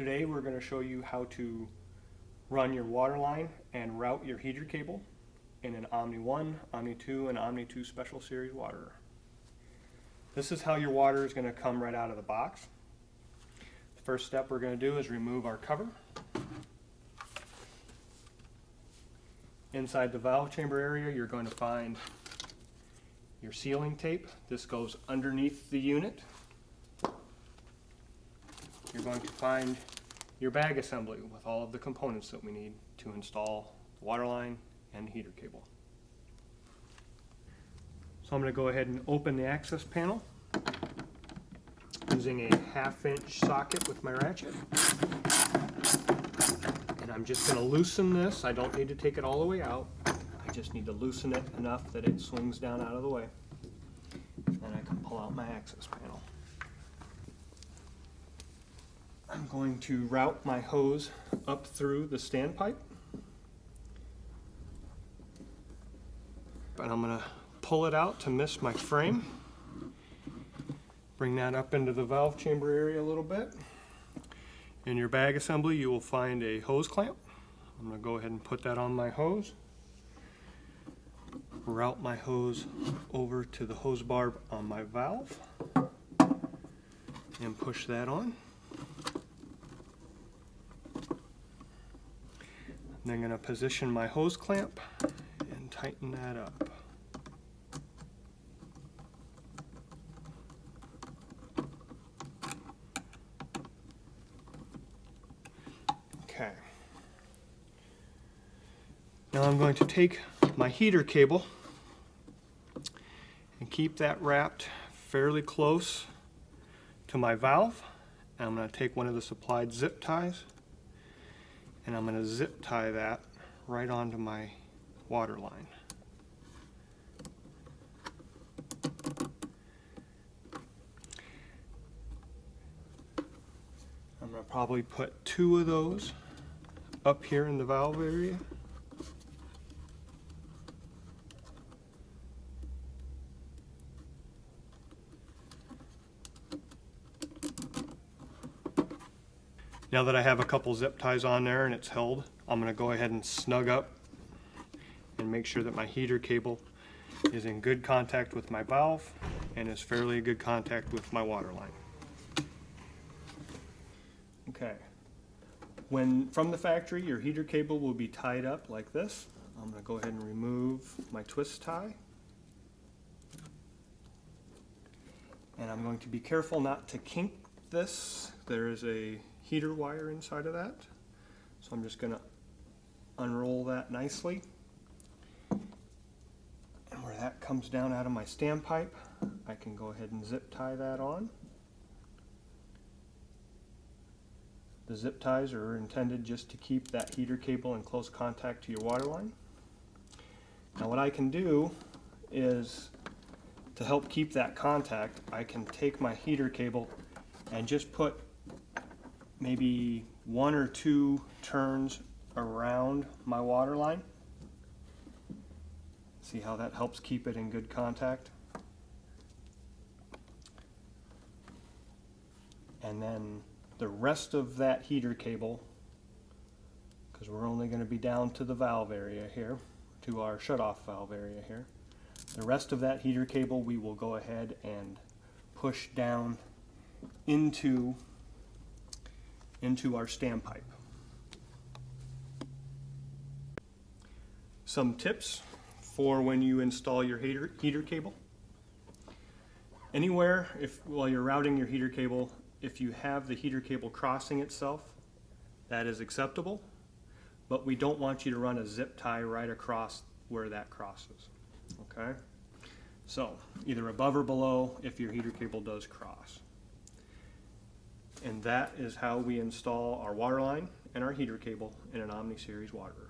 Today we're going to show you how to run your water line and route your heater cable in an Omni-1, Omni-2, and Omni-2 Special Series waterer. This is how your water is going to come right out of the box. The first step we're going to do is remove our cover. Inside the valve chamber area you're going to find your sealing tape. This goes underneath the unit. You're going to find your bag assembly with all of the components that we need to install the water line and the heater cable. So I'm going to go ahead and open the access panel using a 1/2 inch socket with my ratchet. And I'm just going to loosen this. I don't need to take it all the way out. I just need to loosen it enough that it swings down out of the way. And I can pull out my access panel. I'm going to route my hose up through the standpipe. But I'm going to pull it out to miss my frame. Bring that up into the valve chamber area a little bit. In your bag assembly you will find a hose clamp. I'm going to go ahead and put that on my hose. Route my hose over to the hose barb on my valve and push that on. Then I'm going to position my hose clamp and tighten that up. Okay. Now I'm going to take my heater cable and keep that wrapped fairly close to my valve. And I'm going to take one of the supplied zip ties and I'm going to zip tie that right onto my water line. I'm going to probably put 2 of those up here in the valve area. Now that I have a couple zip ties on there and it's held, I'm going to go ahead and snug up and make sure that my heater cable is in good contact with my valve and is fairly good contact with my water line. Okay. From the factory, your heater cable will be tied up like this. I'm going to go ahead and remove my twist tie. And I'm going to be careful not to kink this. There is a heater wire inside of that. So I'm just going to unroll that nicely. And where that comes down out of my standpipe, I can go ahead and zip tie that on. The zip ties are intended just to keep that heater cable in close contact to your water line. Now what I can do is, to help keep that contact, I can take my heater cable and just put maybe 1 or 2 turns around my water line. See how that helps keep it in good contact? And then the rest of that heater cable, because we're only going to be down to the valve area here, to our shutoff valve area here, the rest of that heater cable we will go ahead and push down into our standpipe. Some tips for when you install your heater cable. Anywhere, while you're routing your heater cable, if you have the heater cable crossing itself, that is acceptable, but we don't want you to run a zip tie right across where that crosses. Okay? So, either above or below if your heater cable does cross. And that is how we install our water line and our heater cable in an Omni series waterer.